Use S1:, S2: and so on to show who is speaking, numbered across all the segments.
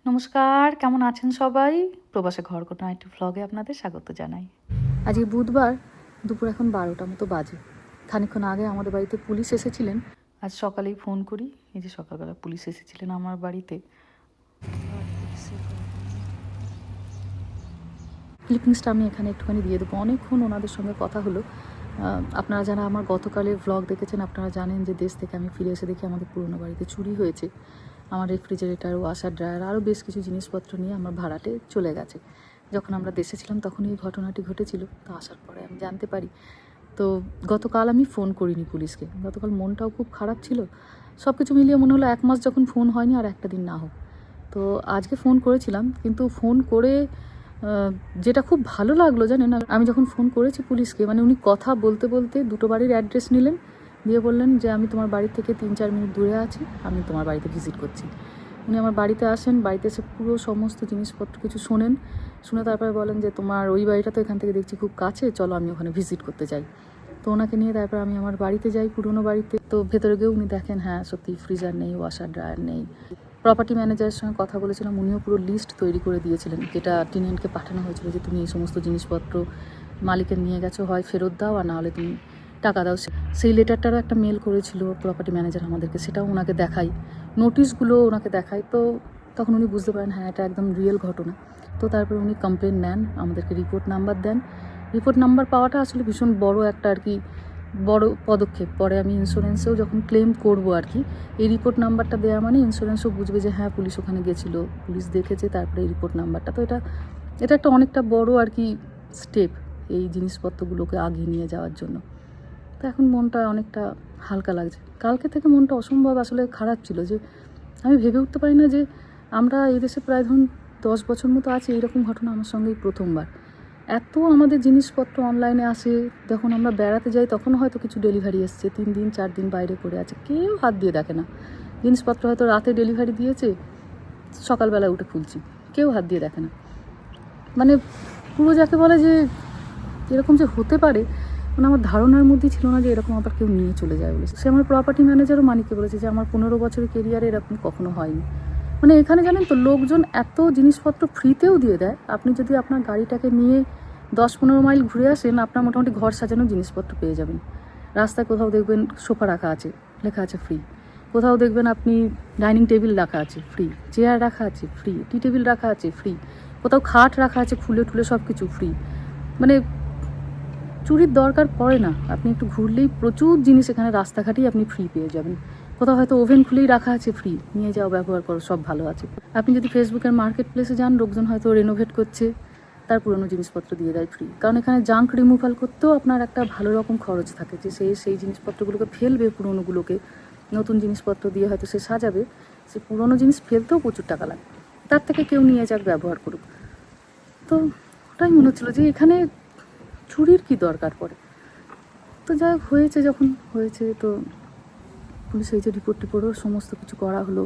S1: নমস্কার, কেমন আছেন সবাই? প্রবাসে ঘর কোটা একটি ভ্লগে আপনাদের স্বাগত জানাই। আজকে বুধবার দুপুর এখন 12টা মতো বাজে। খানিকক্ষণ আগে আমাদের বাড়িতে পুলিশ এসেছিলেন। আজ সকালেই ফোন করি, এই যে সকালবেলা পুলিশ এসেছিলেন আমার বাড়িতে। ক্লিপিংসটা আমি এখানে একটুখানি দিয়ে দেবো। অনেকক্ষণ ওনাদের সঙ্গে কথা হলো। আপনারা যারা আমার গতকালের ভ্লগ দেখেছেন আপনারা জানেন যে দেশ থেকে আমি ফিরে এসে দেখি আমাদের পুরনো বাড়িতে চুরি হয়েছে। আমার রেফ্রিজারেটার, ওয়াশার ড্রায়ার আরও বেশ কিছু জিনিসপত্র নিয়ে আমার ভাড়াটে চলে গেছে। যখন আমরা দেশে ছিলাম তখনই এই ঘটনাটি ঘটেছিল। তো আসার পরে আমি জানতে পারি। তো গতকাল আমি ফোন করিনি পুলিশকে। গতকাল মনটাও খুব খারাপ ছিল। সব কিছু মিলিয়ে মনে হলো 1 মাস যখন ফোন হয়নি আর একটা দিন না হোক। তো আজকে ফোন করেছিলাম, কিন্তু ফোন করে যেটা খুব ভালো লাগলো জানেন, আমি যখন ফোন করেছি পুলিশকে, মানে উনি কথা বলতে বলতে দুটো বাড়ির অ্যাড্রেস নিলেন, দিয়ে বললেন যে আমি তোমার বাড়ি থেকে 3-4 মিনিট দূরে আছি, আমি তোমার বাড়িতে ভিজিট করছি। উনি আমার বাড়িতে আসেন, বাড়িতে এসে পুরো সমস্ত জিনিসপত্র কিছু শোনেন, শুনে তারপরে বলেন যে তোমার ওই বাড়িটা তো এখান থেকে দেখছি খুব কাছে, চলো আমি ওখানে ভিজিট করতে যাই। তো ওনাকে নিয়ে তারপর আমি আমার বাড়িতে যাই, পুরনো বাড়িতে। তো ভেতরে গিয়েও উনি দেখেন হ্যাঁ সত্যি ফ্রিজার নেই, ওয়াশার ড্রায়ার নেই। প্রপার্টি ম্যানেজারের সঙ্গে কথা বলেছিলাম, উনিও পুরো লিস্ট তৈরি করে দিয়েছিলেন, যেটা টেনেন্টকে পাঠানো হয়েছিল যে তুমি এই সমস্ত জিনিসপত্র মালিকের নিয়ে গেছো, হয় ফেরত দাও আর নাহলে তুমি টাকা দাও। সেই লেটারটারও একটা মেল করেছিল প্রপার্টি ম্যানেজার আমাদেরকে, সেটাও ওনাকে দেখাই, নোটিশগুলো ওনাকে দেখাই। তো তখন উনি বুঝতে পারেন হ্যাঁ এটা একদম রিয়েল ঘটনা। তো তারপরে উনি কমপ্লেন নেন, আমাদেরকে রিপোর্ট নাম্বার দেন। রিপোর্ট নাম্বার পাওয়াটা আসলে ভীষণ বড় একটা আর কি বড় পদক্ষেপ। পরে আমি ইন্স্যুরেন্সেও যখন ক্লেম করব আর কি, এই রিপোর্ট নাম্বারটা দেওয়া মানে ইন্স্যুরেন্সও বুঝবে যে হ্যাঁ পুলিশ ওখানে গেছিলো, পুলিশ দেখেছে, তারপরে এই রিপোর্ট নাম্বারটা। তো এটা একটা অনেকটা বড় আর কি স্টেপ এই জিনিসপত্রগুলোকে আগিয়ে নিয়ে যাওয়ার জন্য। তো এখন মনটা অনেকটা হালকা লাগছে। কালকে থেকে মনটা অসম্ভব আসলে খারাপ ছিল, যে আমি ভেবে উঠতে পারি না যে আমরা এই দেশে প্রায় ধরুন 10 বছর মতো আছে, এইরকম ঘটনা আমার সঙ্গেই প্রথমবার। এত আমাদের জিনিসপত্র অনলাইনে আসে, যখন আমরা বেড়াতে যাই তখন হয়তো কিছু ডেলিভারি এসছে, 3 দিন 4 দিন বাইরে পড়ে আছে, কেউ হাত দিয়ে দেখে না। জিনিসপত্র হয়তো রাতে ডেলিভারি দিয়েছে, সকালবেলা উঠে খুলছি, কেউ হাত দিয়ে দেখে না। মানে পুরো যাকে বলে যে এরকম যে হতে পারে, মানে আমার ধারণার মধ্যেই ছিল না যে এরকম আবার কেউ নিয়ে চলে যায় বলেছে। সে আমার প্রপার্টি ম্যানেজারও মানিককে বলেছে যে আমার 15 বছরের কেরিয়ারে এরকম কখনো হয়নি। মানে এখানে জানেন তো লোকজন এত জিনিসপত্র ফ্রিতেও দিয়ে দেয়। আপনি যদি আপনার গাড়িটাকে নিয়ে 10-15 মাইল ঘুরে আসেন, আপনার মোটামুটি ঘর সাজানোর জিনিসপত্র পেয়ে যাবেন। রাস্তায় কোথাও দেখবেন সোফা রাখা আছে, লেখা আছে ফ্রি। কোথাও দেখবেন আপনি ডাইনিং টেবিল রাখা আছে ফ্রি, চেয়ার রাখা আছে ফ্রি, টি টেবিল রাখা আছে ফ্রি, কোথাও খাট রাখা আছে খুলে টুলে সব কিছু ফ্রি। মানে চুরির দরকার পড়ে না, আপনি একটু ঘুরলেই প্রচুর জিনিস এখানে রাস্তাঘাটেই আপনি ফ্রি পেয়ে যাবেন। কোথাও হয়তো ওভেন খুলেই রাখা আছে ফ্রি, নিয়ে যাও ব্যবহার করো, সব ভালো আছে। আপনি যদি ফেসবুকের মার্কেট প্লেসে যান, লোকজন হয়তো রেনোভেট করছে, তার পুরনো জিনিসপত্র দিয়ে দেয় ফ্রি। কারণ এখানে জাঙ্ক রিমুভাল করতেও আপনার একটা ভালো রকম খরচ থাকে, যে সেই জিনিসপত্রগুলোকে ফেলবে, পুরনোগুলোকে নতুন জিনিসপত্র দিয়ে হয়তো সে সাজাবে, সে পুরনো জিনিস ফেলতেও প্রচুর টাকা লাগে। তার থেকে কেউ নিয়ে যাক, ব্যবহার করুক। তো ওটাই মনে হচ্ছিলো যে এখানে চুরির কি দরকার পড়ে। তো যাই হোক, হয়েছে যখন হয়েছে, তো পুলিশ এই যে রিপোর্টও সমস্ত কিছু করা হলো,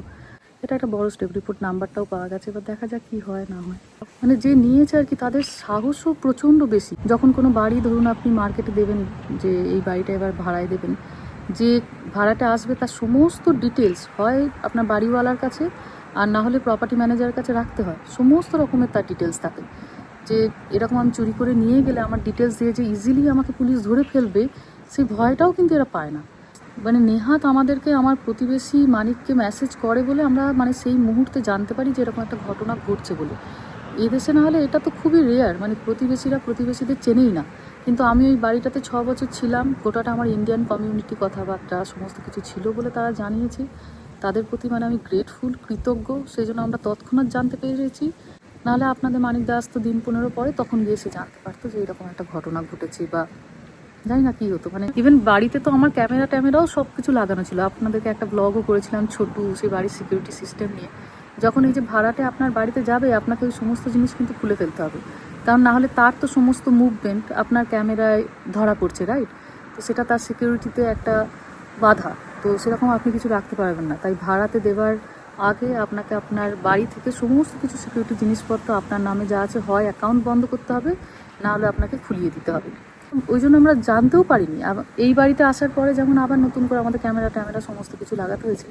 S1: এটা একটা বড় স্টেপ। রিপোর্ট নাম্বারটাও পাওয়া গেছে, এবার দেখা যাক কী হয় না হয়। মানে যে নিয়েছে আর কি, তাদের সাহসও প্রচণ্ড বেশি। যখন কোনো বাড়ি ধরুন আপনি মার্কেটে দেবেন, যে এই বাড়িটা এবার ভাড়ায় দেবেন, যে ভাড়াটা আসবে তার সমস্ত ডিটেলস হয় আপনার বাড়িওয়ালার কাছে, আর না হলে প্রপার্টি ম্যানেজারের কাছে রাখতে হয়। সমস্ত রকমের তার ডিটেলস থাকে, যে এরকম আমি চুরি করে নিয়ে গেলে আমার ডিটেলস দিয়ে যে ইজিলি আমাকে পুলিশ ধরে ফেলবে, সেই ভয়টাও কিন্তু এরা পায় না। মানে নেহাত আমাদেরকে আমার প্রতিবেশী মানিককে মেসেজ করে বলে আমরা মানে সেই মুহূর্তে জানতে পারি যে এরকম একটা ঘটনা ঘটছে বলে। এদেশে না হলে এটা তো খুবই রেয়ার, মানে প্রতিবেশীরা প্রতিবেশীদের চেনেই না। কিন্তু আমি ওই বাড়িটাতে 6 বছর ছিলাম, গোটাটা আমার ইন্ডিয়ান কমিউনিটি, কথাবার্তা সমস্ত কিছু ছিল বলে তারা জানিয়েছে। তাদের প্রতি মানে আমি গ্রেটফুল, কৃতজ্ঞ, সেই জন্য আমরা তৎক্ষণাৎ জানতে পেরেছি। নাহলে আপনাদের মানিক দাস তো দিন 15 পরে তখন গিয়ে সে জানতে পারতো যে এরকম একটা ঘটনা ঘটেছে, বা জানি না কী হতো। মানে ইভেন বাড়িতে তো আমার ক্যামেরাও সব কিছু লাগানো ছিল। আপনাদেরকে একটা ব্লগও করেছিলাম ছোটু, সেই বাড়ির সিকিউরিটি সিস্টেম নিয়ে। যখন এই যে ভাড়াটে আপনার বাড়িতে যাবে, আপনাকে ওই সমস্ত জিনিস কিন্তু খুলে ফেলতে হবে, কারণ না হলে তার তো সমস্ত মুভমেন্ট আপনার ক্যামেরায় ধরা পড়ছে, রাইট? তো সেটা তার সিকিউরিটিতে একটা বাধা। তো সেরকম আপনি কিছু রাখতে পারবেন না। তাই ভাড়াতে দেওয়ার আগে আপনাকে আপনার বাড়ি থেকে সমস্ত কিছু সিকিউরিটি জিনিসপত্র আপনার নামে যা আছে, হয় অ্যাকাউন্ট বন্ধ করতে হবে, না হলে আপনাকে খুলিয়ে দিতে হবে। ওই জন্য আমরা জানতেও পারিনি। এই বাড়িতে আসার পরে যেমন আবার নতুন করে আমাদের ক্যামেরা সমস্ত কিছু লাগাতে হয়েছে,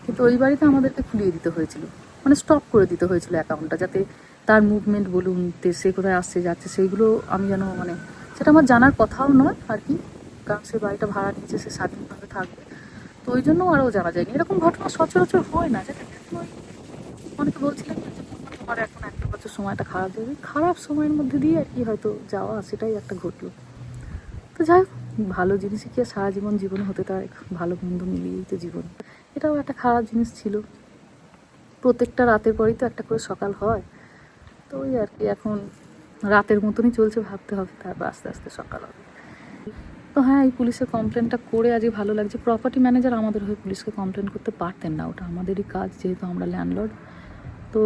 S1: কিন্তু ওই বাড়িতে আমাদেরকে খুলিয়ে দিতে হয়েছিল। মানে স্টপ করে দিতে হয়েছিল অ্যাকাউন্টটা, যাতে তার মুভমেন্ট বলুন, সে কোথায় আসছে যাচ্ছে সেইগুলো আমি যেন মানে সেটা আমার জানার কথাও নয় আর কি, কারণ সে বাড়িটা ভাড়া নিয়েছে, সে স্বাধীনভাবে থাকবে, তো ওই জন্য আরও জানা যায়নি। এরকম ঘটনা সচরাচর হয় না, জানেন। ওই অনেকে বলছিলেন যে তোমার এখন 1 বছর সময়টা খারাপ যাবে, খারাপ সময়ের মধ্যে দিয়ে আর কি হয়তো যাওয়া, সেটাই একটা ঘটলো। তো যাই হোক, ভালো জিনিসই কি আর সারা জীবন জীবনে হতে থাকে, ভালো মন্দ মিলিয়েই তো জীবন। এটাও একটা খারাপ জিনিস ছিল, প্রত্যেকটা রাতের পরেই তো একটা করে সকাল হয়, তো ওই আর কি এখন রাতের মতনই চলছে, ভাবতে হবে, তারপর আস্তে আস্তে সকাল হবে। তো হ্যাঁ, এই পুলিশের কমপ্লেনটা করে আজকে ভালো লাগছে। প্রপার্টি ম্যানেজার আমাদের হয়ে পুলিশকে কমপ্লেন করতে পারতেন না, ওটা আমাদেরই কাজ, যেহেতু আমরা ল্যান্ডলর্ড। তো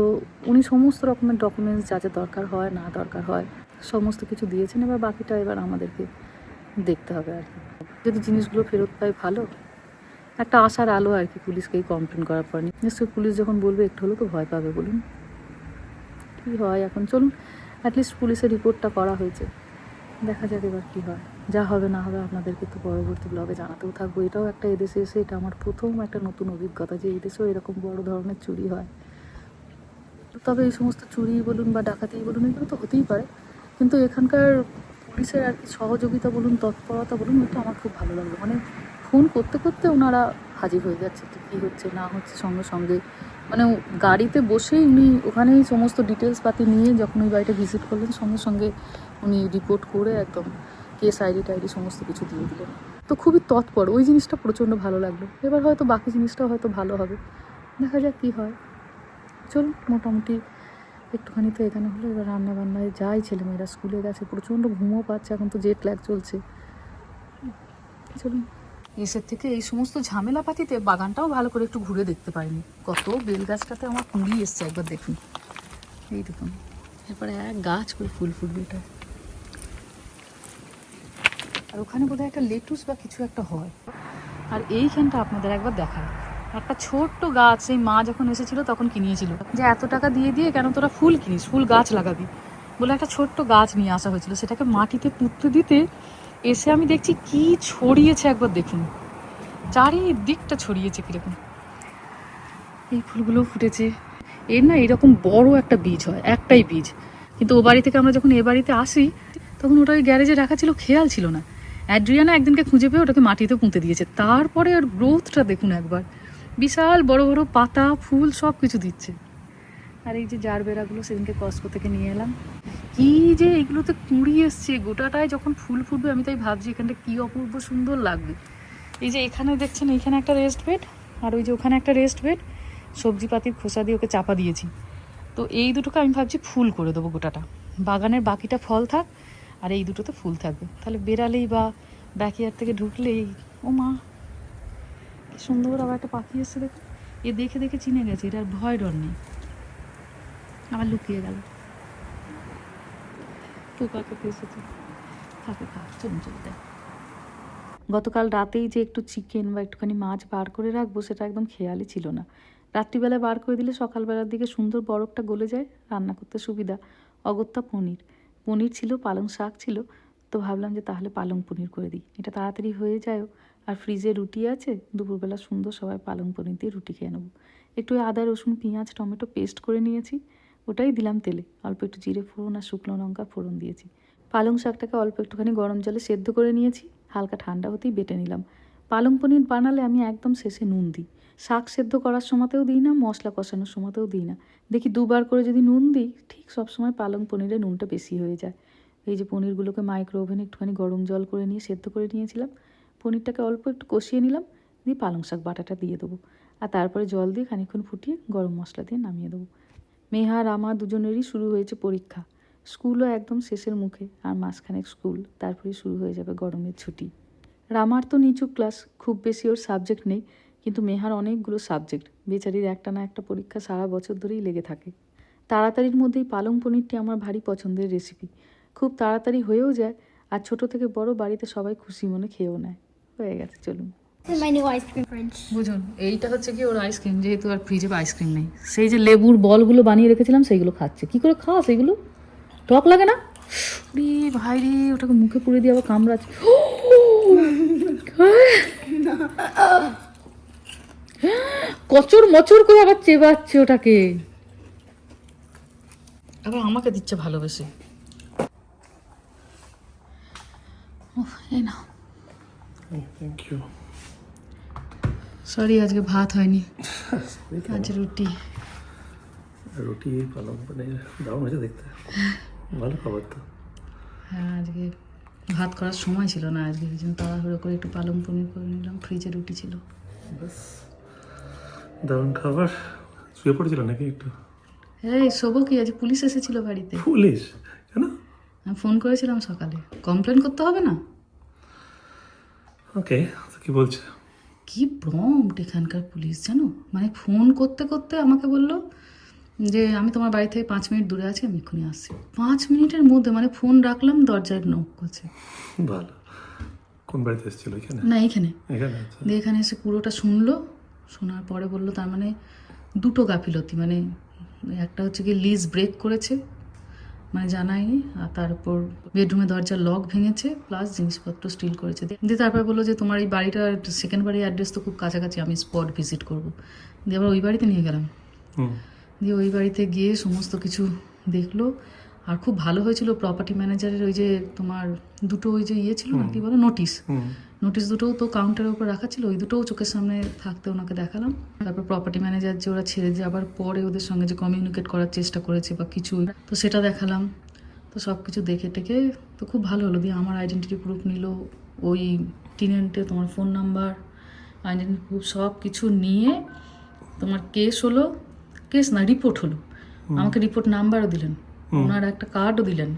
S1: উনি সমস্ত রকমের ডকুমেন্টস যা যা দরকার হয় না দরকার হয় সমস্ত কিছু দিয়েছেন, এবার বাকিটা এবার আমাদেরকে দেখতে হবে আর কি। যদি জিনিসগুলো ফেরত পাই ভালো, একটা আশার আলো আর কি পুলিশকে এই কমপ্লেন করার পর। নিশ্চয়ই পুলিশ যখন বলবে একটু হলেও তো ভয় পাবে, বলুন কী হয় এখন। চলুন, অ্যাটলিস্ট পুলিশের রিপোর্টটা করা হয়েছে, দেখা যাক এবার কী হয়। যা হবে না হবে আপনাদেরকে তো পরবর্তী ব্লগে জানাতেও থাকবো। এটাও একটা, এদেশে এসে এটা আমার প্রথম একটা নতুন অভিজ্ঞতা যে এদেশেও এরকম বড় ধরনের চুরি হয়। তবে এই সমস্ত চুরি বলুন বা ডাকাতি বলুন, এগুলো তো হতেই পারে, কিন্তু এখানকার পুলিশের আর কি সহযোগিতা বলুন, তৎপরতা বলুন, এটা আমার খুব ভালো লাগলো। মানে ফোন করতে করতে ওনারা হাজির হয়ে যাচ্ছে, কী হচ্ছে না হচ্ছে সঙ্গে সঙ্গে, মানে গাড়িতে বসেই উনি ওখানেই সমস্ত ডিটেলস পাতি নিয়ে যখন ওই বাড়িটা ভিজিট করলেন, সঙ্গে সঙ্গে উনি রিপোর্ট করে একদম কেস আইডি টাইডি সমস্ত কিছু দিয়ে দিলেন। তো খুবই তৎপর, ওই জিনিসটা প্রচণ্ড ভালো লাগলো। এবার হয়তো বাকি জিনিসটাও হয়তো ভালো হবে, দেখা যাক কী হয়। চলুন, মোটামুটি একটুখানি তো এখানে হলো, এবার রান্না বান্নায় যাই, ছেলেমেয়েরা স্কুলে গেছে, প্রচণ্ড ঘুমও পাচ্ছে, এখন তো জেট ল্যাগ চলছে। চলুন, এসের থেকে এই সমস্ত ঝামেলাপাতিতে বাগানটাও ভালো করে একটু ঘুরে দেখতে পারিনি। কত বেল গাছটাতে আমার কুঁড়ি এসছে একবার দেখুন, এই দেখুন, এরপরে এক গাছ করে ফুল ফুটবে এটা। আর ওখানে বোধহয় একটা লেটুস বা কিছু একটা হয়। আর এইখানটা আপনাদের একবার দেখায়, একটা ছোট্ট গাছ, সেই মা যখন এসেছিল তখন কিনিয়েছিল, যে এত টাকা দিয়ে দিয়ে কেন তোরা ফুল কিনিস, ফুল গাছ লাগাবি বলে একটা ছোট্ট গাছ নিয়ে আসা হয়েছিল, সেটাকে মাটিতে পুঁততে দিতে এসে আমি দেখছি কি ছড়িয়েছে, একবার দেখুন, চারিদিকটা ছড়িয়েছে কীরকম। এই ফুলগুলো ফুটেছে, এর না এরকম বড় একটা বীজ হয়, একটাই বীজ, কিন্তু ও বাড়ি থেকে আমরা যখন এ বাড়িতে আসি তখন ওটা ওই গ্যারেজে রাখা ছিল, খেয়াল ছিল না। অ্যাড্রিয়ানা একদিনকে খুঁজে পেয়ে ওটাকে মাটিতে পুঁতে দিয়েছে, তারপরে ওর গ্রোথটা দেখুন একবার, বিশাল বড় বড় পাতা ফুল সব কিছু দিচ্ছে। আর এই যে জারবেরাগুলো সেদিনকে কস্কো থেকে নিয়ে এলাম, কি যে এগুলোতে কুঁড়ি এসছে গোটাটায়, যখন ফুল ফুটবে আমি তাই ভাবছি এখানটা কি অপূর্ব সুন্দর লাগবে। এই যে এখানে দেখছেন, এইখানে একটা রেস্ট বেড, আর ওই যে ওখানে একটা রেস্ট বেড, সবজিপাতির খোসা দিয়ে ওকে চাপা দিয়েছি। তো এই দুটোকে আমি ভাবছি ফুল করে দেবো গোটাটা, বাগানের বাকিটা ফল থাক আর এই দুটোতে ফুল থাকবে, তাহলে বেরালেই বা ব্যাকইয়ার্ড থেকে ঢুকলেই, ও মা কি সুন্দর আবার একটা পাখি এসছে দেখো, এ দেখে দেখে চিনে গেছে, এটার ভয় ডর নেই। আবার লুকিয়ে গেল, পোকাকে এসেছে, থাকে খা, চলুন চলতে। গতকাল রাতেই যে একটু চিকেন বা একটুখানি মাছ বার করে রাখবো সেটা একদম খেয়ালই ছিল না। রাত্রিবেলায় বার করে দিলে সকালবেলার দিকে সুন্দর বরফটা গলে যায়, রান্না করতে সুবিধা। অগত্যা পনির, পনির ছিল, পালং শাক ছিল, তো ভাবলাম যে তাহলে পালং পনির করে দিই, এটা তাড়াতাড়ি হয়ে যায়ও। আর ফ্রিজে রুটি আছে, দুপুরবেলা সুন্দর সবাই পালং পনির দিয়ে রুটি খেয়ে নেবো। একটু আদা রসুন পেঁয়াজ টমেটো পেস্ট করে নিয়েছি, ওটাই দিলাম তেলে, অল্প একটু জিরে ফোড়ন আর শুকনো লঙ্কা ফোড়ন দিয়েছি। পালং শাকটাকে অল্প একটুখানি গরম জলে সেদ্ধ করে নিয়েছি, হালকা ঠান্ডা হতেই বেটে নিলাম। পালং পনির বানালে আমি একদম শেষে নুন দিই, শাক সেদ্ধ করার সময়তেও দিই না, মশলা কষানোর সময়তেও দিই না। দেখি দুবার করে যদি নুন দিই, ঠিক সবসময় পালং পনিরে নুনটা বেশি হয়ে যায়। এই যে পনিরগুলোকে মাইক্রো ওভেনে একটুখানি গরম জল করে নিয়ে সেদ্ধ করে নিয়েছিলাম, পনিরটাকে অল্প একটু কষিয়ে নিলাম, দিয়ে পালং শাক বাটাটা দিয়ে দেবো, আর তারপরে জল দিয়ে খানিকক্ষণ ফুটিয়ে গরম মশলা দিয়ে নামিয়ে দেবো। মেহা আর আমার দুজনেরই শুরু হয়েছে পরীক্ষা, স্কুলও একদম শেষের মুখে, আর মাঝখানের স্কুল, তারপরে শুরু হয়ে যাবে গরমের ছুটি। রামার তো নিচু ক্লাস, খুব বেশি ওর সাবজেক্ট নেই, কিন্তু মেহার অনেকগুলো সাবজেক্ট, বেচারির একটা না একটা পরীক্ষা সারা বছর ধরেই লেগে থাকে। তাড়াতাড়ির মধ্যেই পালং পনিরটি আমার ভারী পছন্দের রেসিপি, খুব তাড়াতাড়ি হয়েও যায়, আর ছোট থেকে বড় বাড়িতে সবাই খুশি মনে খেয়েও নেয়। হয়ে গেছে, চলুন।
S2: My new ice cream fridge.
S1: বুঝুন, এইটা হচ্ছে কি ওর আইসক্রিম, যেহেতু আর ফ্রিজে আইসক্রিম নেই, সেই যে লেবুর বলগুলো বানিয়ে রেখেছিলাম সেইগুলো খাচ্ছে। কি করে খাস এগুলো, টক লাগে না? রে ভাই রে, ওটাকে মুখে পুড়ে দিয়ে আবার কামড়াচ্ছে। কচুর মচুর করে আবার চেবাচ্ছে ওটাকে, আবার আমাকে দিচ্ছে ভালোবেসে। এই না,
S3: থ্যাংক ইউ।
S1: সরি আজকে ভাত হয়নি, আজ রুটি।
S3: রুটি পালং মানে দারুণ হয়েছে দেখতে, ভালো খাবার তো।
S1: হ্যাঁ আজকে ভাত করার সময় ছিল না আজকে, এই জন্য তাড়াহুড়ো করে একটু পালং পনির করে নিলাম, ফ্রিজে রুটি ছিল।
S3: ব্যাস দারুণ খাবার। শুয়ে পড়েছিল নাকি একটু?
S1: এই শোবো কি, আজ পুলিশ এসেছিল বাড়িতে,
S3: পুলিশ কেন?
S1: আমি ফোন করেছিলাম সকালে, কমপ্লেন করতে হবে না?
S3: ওকে, কি বলছে?
S1: কি প্রম্পট এখানকার পুলিশ জানো, মানে ফোন করতে করতে আমাকে বললো যে আমি তোমার বাড়ি থেকে 5 মিনিট দূরে আছি, আমি এক্ষুনি আসছি। 5 মিনিটের মধ্যে, মানে ফোন রাখলাম দরজায় নক করছে।
S3: ভালো। কোন বাড়িতে এসেছিল? এখানে?
S1: না এইখানে,
S3: এখানে আচ্ছা।
S1: দিয়ে এখানে এসে পুরোটা শুনলো, শোনার পরে বললো তার মানে দুটো গাফিলতি, মানে একটা হচ্ছে কি লিজ ব্রেক করেছে, মানে জানায়নি, আর তারপর বেডরুমে দরজার লক ভেঙেছে, প্লাস জিনিসপত্র স্টিল করেছে। দিয়ে তারপর বললো যে তোমার এই বাড়িটার সেকেন্ড বাড়ির অ্যাড্রেস তো খুব কাছাকাছি, আমি স্পট ভিজিট করবো। দিয়ে আবার ওই বাড়িতে নিয়ে গেলাম,
S3: হুম
S1: দিয়ে ওই বাড়িতে গিয়ে সমস্ত কিছু দেখলো। আর খুব ভালো হয়েছিল, প্রপার্টি ম্যানেজারের ওই যে তোমার দুটো ওই যে ইয়ে ছিল না, কি বলো, নোটিশ,
S3: হুম
S1: নোটিশ দুটোও তো কাউন্টারের উপর রাখা ছিল, ওই দুটোও চোখের সামনে থাকতে ওনাকে দেখালাম। তারপর প্রপার্টি ম্যানেজার যে ওরা ছেড়ে যাবার পরে ওদের সঙ্গে যে কমিউনিকেট করার চেষ্টা করেছে বা কিছু, তো সেটা দেখালাম। তো সব কিছু দেখে টেকে তো খুব ভালো হলো। দিয়ে আমার আইডেন্টিটি প্রুফ নিল, ওই টিনেন্টে তোমার ফোন নাম্বার, আইডেন্টিটি প্রুফ সব কিছু নিয়ে তোমার কেস হলো, কেস না রিপোর্ট হলো। আমাকে রিপোর্ট নাম্বারও দিলেন, ওনার একটা কার্ডও দিলেন,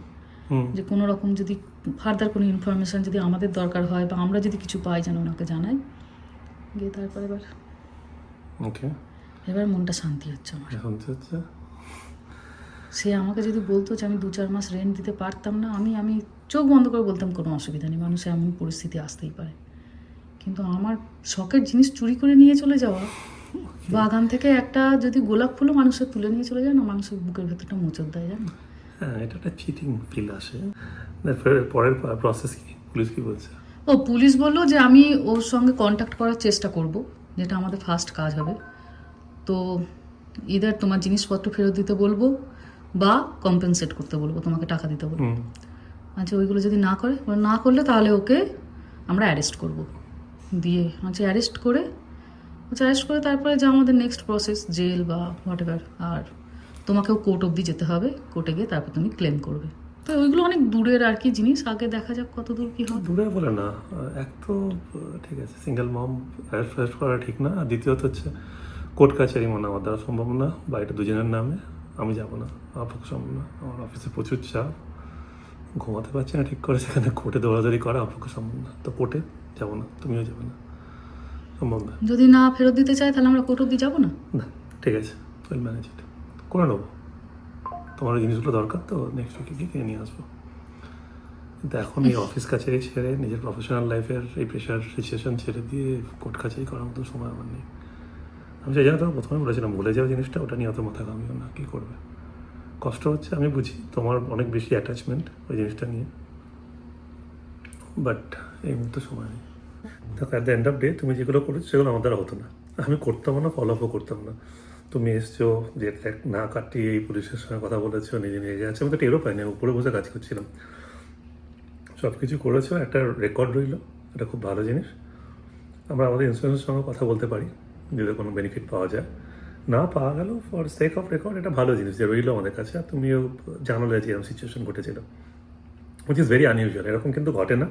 S3: হুম
S1: যে কোনো রকম যদি ফার্দার কোনো ইনফরমেশান যদি আমাদের দরকার হয় বা আমরা যদি কিছু পাই যেন ওনাকে জানাই। গিয়ে তারপর
S3: ওকে,
S1: এবার মনটা শান্তি হচ্ছে আমার।
S3: এখন তো হচ্ছে
S1: সে আমাকে যদি বলতো যে আমি 2-4 মাস রেন্ট দিতে পারতাম না, আমি চোখ বন্ধ করে বলতাম কোনো অসুবিধা নেই, মানুষের এমন পরিস্থিতি আসতেই পারে। কিন্তু আমার শখের জিনিস চুরি করে নিয়ে চলে যাওয়া, বাগান থেকে একটা যদি গোলাপ ফুলও মানুষের তুলে নিয়ে চলে যায় না, মানুষের বুকের ভেতরটা মোচড় দেয় জানো।
S3: হ্যাঁ, এটা একটা চিটিং ফিল আসে। পরের প্রসেস কি, পুলিশ কি বলছে?
S1: ও পুলিশ বললো যে আমি ওর সঙ্গে কন্ট্যাক্ট করার চেষ্টা করব, যেটা আমাদের ফার্স্ট কাজ হবে। তো ইদার তোমার জিনিসপত্র ফেরত দিতে বলবো বা কম্পেনসেট করতে বলবো, তোমাকে টাকা দিতে বলবো।
S3: হুম
S1: আচ্ছা ওইগুলো যদি না করে, ওরা না করলে তাহলে ওকে আমরা অ্যারেস্ট করব। দিয়ে আচ্ছা অ্যারেস্ট করে তারপরে যা আমাদের নেক্সট প্রসেস, জেল বা হোয়াট এভার। আর তোমাকেও কোর্ট অবধি যেতে হবে, কোর্টে গিয়ে তারপর তুমি ক্লেম করবে। তো ওইগুলো অনেক দূরের আর কি জিনিস, আগে দেখা যাক কত দূর কী হয়।
S3: দূরে বলে না, এক তো ঠিক আছে সিঙ্গেল মম অ্যারেস্ট করা ঠিক না, আর দ্বিতীয়ত হচ্ছে কোর্ট কাছারি মনে আমার দ্বারা সম্ভব না, বা এটা দুজনের নামে আমি যাবো না, আমার পক্ষে সম্ভব না। আমার অফিসে প্রচুর চাপ, ঘুমাতে পারছি না ঠিক করে, সেখানে কোর্টে দৌড়াদৌড়ি করা আমার পক্ষে সম্ভব না। তো কোর্টে যাবো না, তুমিও যাবে না, সম্ভব না।
S1: যদি না ফেরত দিতে চায় তাহলে আমরা কোর্ট অবধি যাবো না।
S3: না ঠিক আছে, ওয়েল ম্যানেজ ইট, করে নেবো। তোমার এই জিনিসগুলো দরকার তো নেক্সট উইকে গিয়ে কিনে নিয়ে আসবো। কিন্তু এখন এই অফিস কাছারি ছেড়ে নিজের প্রফেশনাল লাইফের এই প্রেশার সিচুয়েশন ছেড়ে দিয়ে কোর্ট কাছারি করার মতো সময় আমার নেই। আমি সেই জন্য তোমার প্রথমে বলেছিলাম ভুলে যাওয়া জিনিসটা, ওটা নিয়ে অত মাথা ঘামিও না, কী করবে। কষ্ট হচ্ছে আমি বুঝি, তোমার অনেক বেশি অ্যাটাচমেন্ট ওই জিনিসটা নিয়ে, বাট এই মুহূর্তে সময় নেই। দেখো at the end off day তুমি যেগুলো করেছো সেগুলো আমার দ্বারা হতো না, আমি করতাম না, ফলো আপও করতাম না। তুমি এসছো যে না কাটিয়ে এই পুলিশের সঙ্গে কথা বলেছো, নিজে নিয়ে গেছে, আমি তো টেরও পাইনি, আমি উপরে বসে কাজ করছিলাম। সব কিছু করেছো, একটা রেকর্ড রইলো, এটা খুব ভালো জিনিস। আমরা আমাদের ইন্স্যুরেন্সের সঙ্গে কথা বলতে পারি যদি কোনো বেনিফিট পাওয়া যায়, না পাওয়া গেল ফর সেক অফ রেকর্ড, এটা ভালো জিনিস যে রইলো আমাদের কাছে। আর তুমিও জানালে যে এরকম সিচুয়েশন ঘটেছিল, উইচ ইজ ভেরি আনইউজুয়াল, এরকম কিন্তু ঘটে না।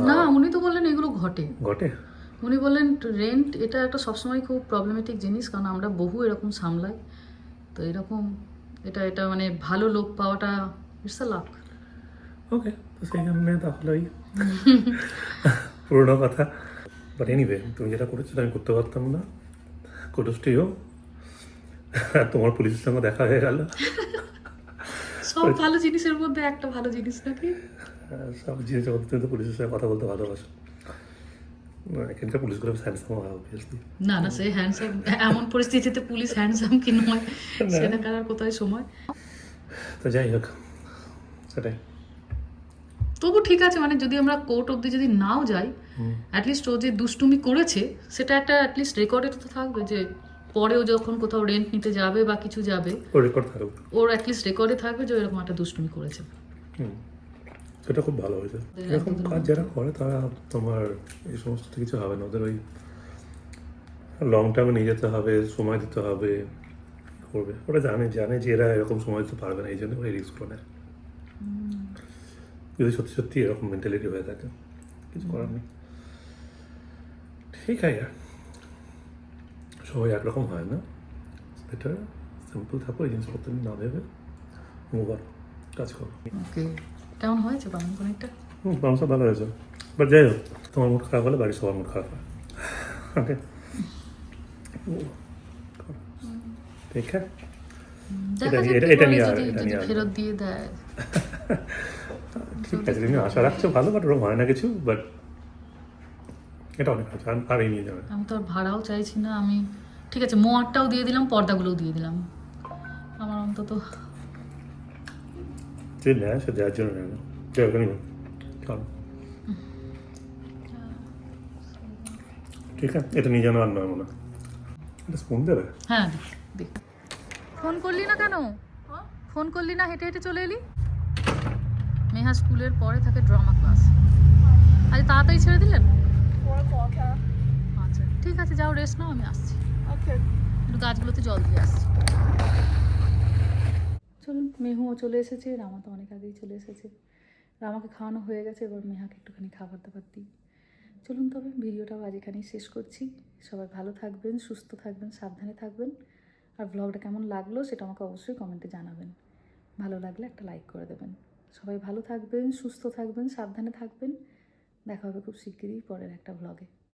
S1: না উনি তো বললেন এগুলো ঘটে,
S3: ঘটে
S1: উনি বললেন রেন্ট এটা একটা সবসময় খুব প্রবলেমেটিক জিনিস, কারণ আমরা বহু এরকম সামলাই। তো এরকম এটা মানে ভালো লোক পাওয়াটা ইটস আ লাক।
S3: ওকে, তো সেই জন্যে তাহলে ওই পুরোনো কথা। বাট এনিওয়ে তুমি যেটা করেছো আমি করতে পারতাম না, কুডোসটিও। তোমার পুলিশের সঙ্গে দেখা হয়ে গেল,
S1: সব ভালো জিনিসের মধ্যে একটা ভালো জিনিস নাকি।
S3: সব জিনিসের মধ্যে তুমি তো পুলিশের সঙ্গে কথা বলতে ভালোবাসো। এখানকার পুলিশগুলো হ্যান্ডসাম হয় অবভিয়াসলি।
S1: না না সে হ্যান্ডসাম, এমন পরিস্থিতিতে পুলিশ হ্যান্ডসাম কি নয় সেটা কার কোথায় সময়।
S3: তো যাই হোক, সেটাই।
S1: তবু ঠিক আছে, মানে যদি আমরা কোর্ট অবধি যদি নাও যাই অ্যাটলিস্ট ও যে দুষ্টুমি করেছে সেটা একটা অ্যাটলিস্ট রেকর্ডে তো থাকবে, যে পরেও যখন কোথাও রেন্ট নিতে যাবে বা কিছু যাবে
S3: ও রেকর্ড থাকবে।
S1: ওর অ্যাটলিস্ট রেকর্ডে থাকবে যে এরকম একটা দুষ্টুমি করেছে।
S3: সেটা খুব ভালো হয়েছে। এরকম কাজ যারা করে তারা তোমার এই সমস্ত কিছু হবে না, ওদের ওই লং টার্মে নিয়ে যেতে হবে, সময় দিতে হবে, করবে। ওরা জানে যে এরা এরকম সময় দিতে পারবে না, এই জন্য ওই রিস্কগুলো নেয়। যদি সত্যি সত্যি এরকম মেন্টালিটি হয়ে থাকে কিছু করার নেই। ঠিক আছে, সবাই একরকম হয় না, বেটার সিম্পল থাকো, এই জিনিসপত্র না ভেবে মুভ অন, কাজ করো।
S1: ওকে, কেমন হয়েছে বামন পনিরটা?
S3: মাংস ভালো হয়েছে, বাট যাই হোক, তোমার মুড খারাপ হলে বাড়ির সবার মুড খারাপ হয়। ওকে, ঠিক আছে।
S1: দেখা যাক
S3: এটা-
S1: কি
S3: এটা
S1: বলে,
S3: নিয়ে
S1: যদি
S3: এটা
S1: যদি
S3: নিয়ে
S1: ফেরত দিয়ে দেয়।
S3: ঠিক আছে, তুমি আশা রাখছো ভালো, বাট ওরকম হয় না কিছু, বাট এটা অনেক আছে, আর এই নিয়ে যাবে।
S1: আমি তো আর ভাড়াও চাইছি না, আমি ঠিক আছে মোয়ারটাও দিয়ে দিলাম, পর্দাগুলোও দিয়ে দিলাম, আমার অন্তত
S3: যে নেয় সে দেওয়ার জন্য নেয় না, যে ওখানে কারণ ঠিক আছে, এটা নিয়ে যেন আর নয় মনে হয়। এটা স্পুন দেবে?
S1: হ্যাঁ দেখ। ফোন করলি না কেন? ফোন করলি না, হেঁটে হেঁটে চলে এলি? মেহা স্কুলের পরে থাকে ড্রামা ক্লাস, আজ তাড়াতাড়ি ছেড়ে দিলেন?
S2: 4 o'clock, huh?
S1: আচ্ছা ঠিক আছে, যাও রেস্ট নাও, আমি আসছি,
S2: Okay.
S1: একটু গাছগুলোতে জল দিয়ে আসছি। চলুন, মেহুও চলে এসেছে, রামা তো অনেক আগেই চলে এসেছে, রামাকে খাওয়ানো হয়ে গেছে, এবার মেহাকে একটুখানি খাবার দাবার দিই। চলুন তবে ভিডিওটাও আজ এখানেই শেষ করছি। সবাই ভালো থাকবেন, সুস্থ থাকবেন, সাবধানে থাকবেন, আর ব্লগটা কেমন লাগলো সেটা আমাকে অবশ্যই কমেন্টে জানাবেন। ভালো লাগলে একটা লাইক করে দেবেন। সবাই ভালো থাকবেন, সুস্থ থাকবেন, সাবধানে থাকবেন। দেখা হবে খুব শিগগিরই পরের একটা ব্লগে।